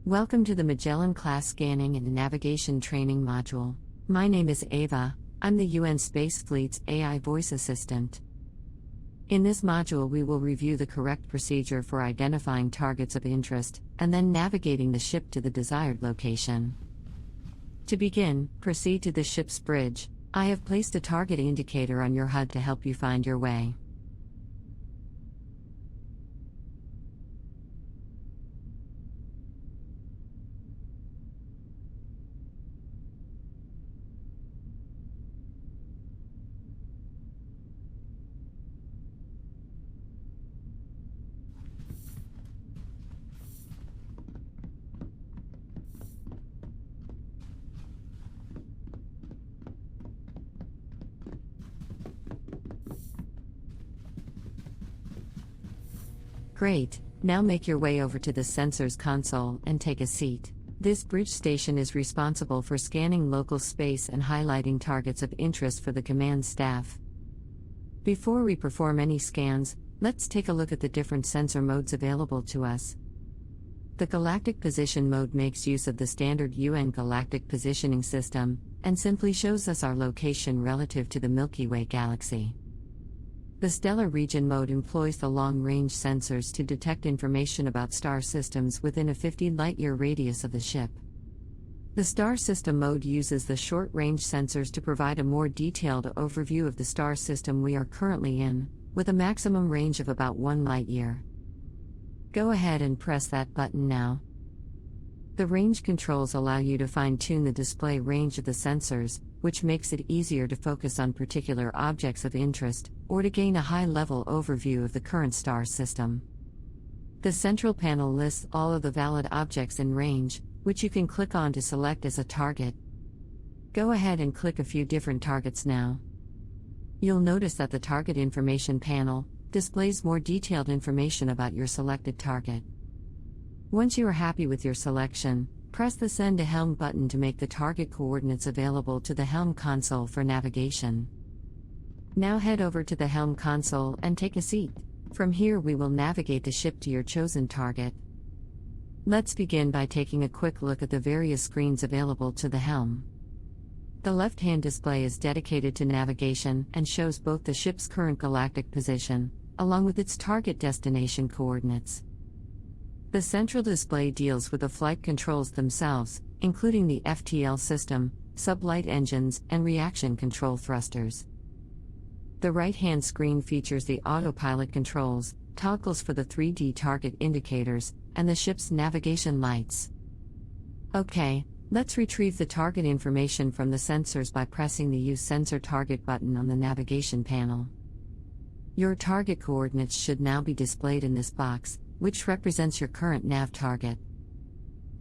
Welcome to the Magellan Class Scanning and Navigation Training Module. My name is Ava, I'm the UN Space Fleet's AI voice assistant. In this module we will review the correct procedure for identifying targets of interest, and then navigating the ship to the desired location. To begin, proceed to the ship's bridge. I have placed a target indicator on your HUD to help you find your way. Great, now make your way over to the sensors console and take a seat. This bridge station is responsible for scanning local space and highlighting targets of interest for the command staff. Before we perform any scans, let's take a look at the different sensor modes available to us. The Galactic Position mode makes use of the standard UN Galactic Positioning System, and simply shows us our location relative to the Milky Way galaxy. The Stellar Region mode employs the long-range sensors to detect information about star systems within a 50 light-year radius of the ship. The Star System mode uses the short-range sensors to provide a more detailed overview of the star system we are currently in, with a maximum range of about 1 light-year. Go ahead and press that button now. The range controls allow you to fine-tune the display range of the sensors, which makes it easier to focus on particular objects of interest, or to gain a high-level overview of the current star system. The central panel lists all of the valid objects in range, which you can click on to select as a target. Go ahead and click a few different targets now. You'll notice that the Target Information panel displays more detailed information about your selected target. Once you are happy with your selection, press the Send to Helm button to make the target coordinates available to the Helm console for navigation. Now head over to the Helm console and take a seat. From here we will navigate the ship to your chosen target. Let's begin by taking a quick look at the various screens available to the helm. The left-hand display is dedicated to navigation and shows both the ship's current galactic position, along with its target destination coordinates. The central display deals with the flight controls themselves, including the FTL system, sublight engines, and reaction control thrusters. The right-hand screen features the autopilot controls, toggles for the 3D target indicators, and the ship's navigation lights. Okay, let's retrieve the target information from the sensors by pressing the Use Sensor Target button on the navigation panel. Your target coordinates should now be displayed in this box, which represents your current nav target.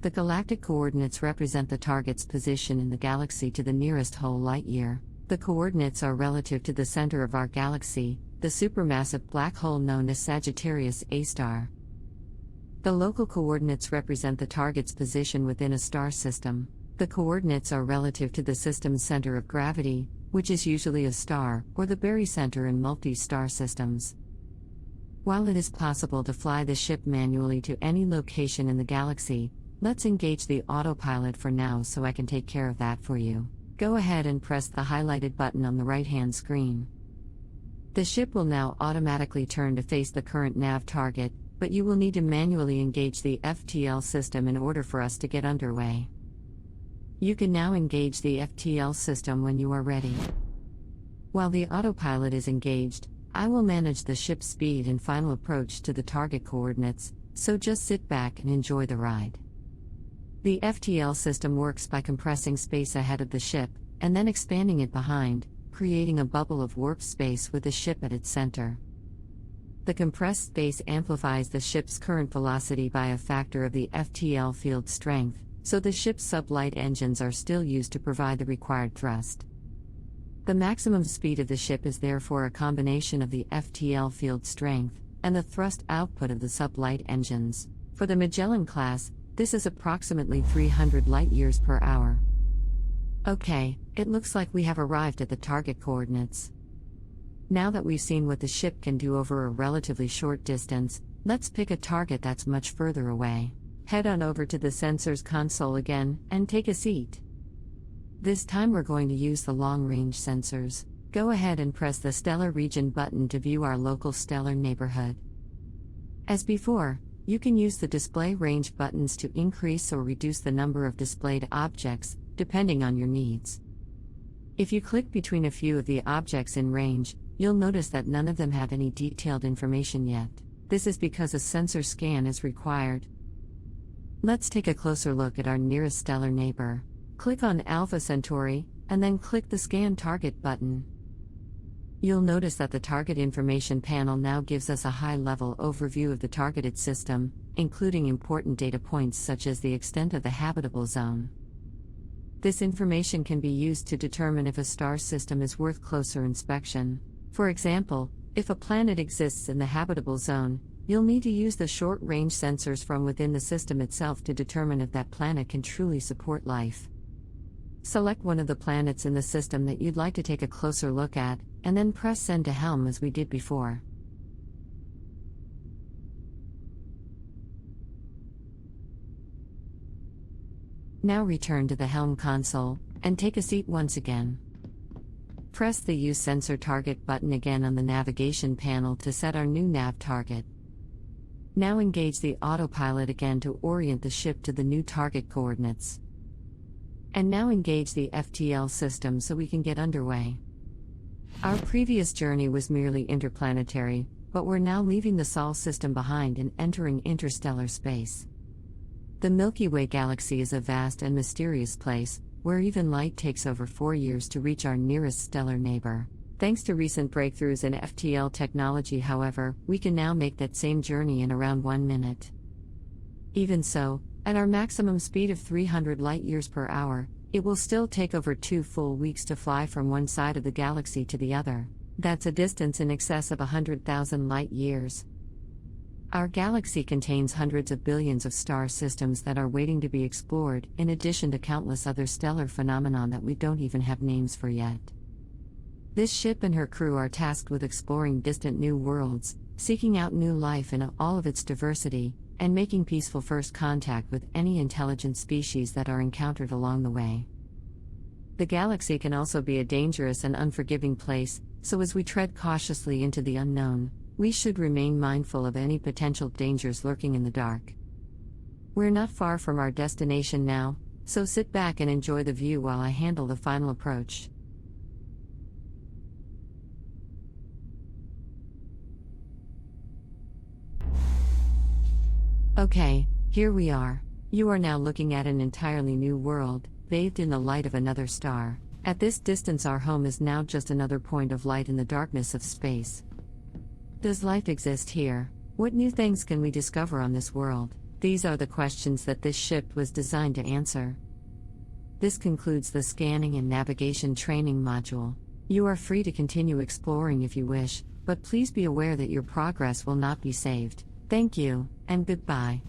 The galactic coordinates represent the target's position in the galaxy to the nearest whole light year. The coordinates are relative to the center of our galaxy, the supermassive black hole known as Sagittarius A star. The local coordinates represent the target's position within a star system. The coordinates are relative to the system's center of gravity, which is usually a star, or the barycenter in multi-star systems. While it is possible to fly the ship manually to any location in the galaxy, let's engage the autopilot for now so I can take care of that for you. Go ahead and press the highlighted button on the right-hand screen. The ship will now automatically turn to face the current nav target, but you will need to manually engage the FTL system in order for us to get underway. You can now engage the FTL system when you are ready. While the autopilot is engaged, I will manage the ship's speed and final approach to the target coordinates, so just sit back and enjoy the ride. The FTL system works by compressing space ahead of the ship, and then expanding it behind, creating a bubble of warp space with the ship at its center. The compressed space amplifies the ship's current velocity by a factor of the FTL field strength, so the ship's sublight engines are still used to provide the required thrust. The maximum speed of the ship is therefore a combination of the FTL field strength and the thrust output of the sublight engines. For the Magellan class, this is approximately 300 light-years per hour. Okay, it looks like we have arrived at the target coordinates. Now that we've seen what the ship can do over a relatively short distance, let's pick a target that's much further away. Head on over to the sensors console again, and take a seat. This time we're going to use the long-range sensors. Go ahead and press the Stellar Region button to view our local stellar neighborhood. As before, you can use the Display Range buttons to increase or reduce the number of displayed objects, depending on your needs. If you click between a few of the objects in range, you'll notice that none of them have any detailed information yet. This is because a sensor scan is required. Let's take a closer look at our nearest stellar neighbor. Click on Alpha Centauri, and then click the Scan Target button. You'll notice that the target information panel now gives us a high-level overview of the targeted system, including important data points such as the extent of the habitable zone. This information can be used to determine if a star system is worth closer inspection. For example, if a planet exists in the habitable zone, you'll need to use the short-range sensors from within the system itself to determine if that planet can truly support life. Select one of the planets in the system that you'd like to take a closer look at, and then press Send to Helm as we did before. Now return to the Helm console, and take a seat once again. Press the Use Sensor Target button again on the navigation panel to set our new nav target. Now engage the autopilot again to orient the ship to the new target coordinates. And now engage the FTL system so we can get underway. Our previous journey was merely interplanetary, but we're now leaving the Sol system behind and entering interstellar space. The Milky Way galaxy is a vast and mysterious place, where even light takes over 4 years to reach our nearest stellar neighbor. Thanks to recent breakthroughs in FTL technology, however, we can now make that same journey in around 1 minute. Even so, at our maximum speed of 300 light-years per hour, it will still take over 2 full weeks to fly from one side of the galaxy to the other. That's a distance in excess of 100,000 light-years. Our galaxy contains hundreds of billions of star systems that are waiting to be explored, in addition to countless other stellar phenomena that we don't even have names for yet. This ship and her crew are tasked with exploring distant new worlds, seeking out new life in all of its diversity, and making peaceful first contact with any intelligent species that are encountered along the way. The galaxy can also be a dangerous and unforgiving place, so as we tread cautiously into the unknown, we should remain mindful of any potential dangers lurking in the dark. We're not far from our destination now, so sit back and enjoy the view while I handle the final approach. Okay, here we are. You are now looking at an entirely new world, bathed in the light of another star. At this distance, our home is now just another point of light in the darkness of space. Does life exist here? What new things can we discover on this world? These are the questions that this ship was designed to answer. This concludes the scanning and navigation training module. You are free to continue exploring if you wish, but please be aware that your progress will not be saved. Thank you, and goodbye.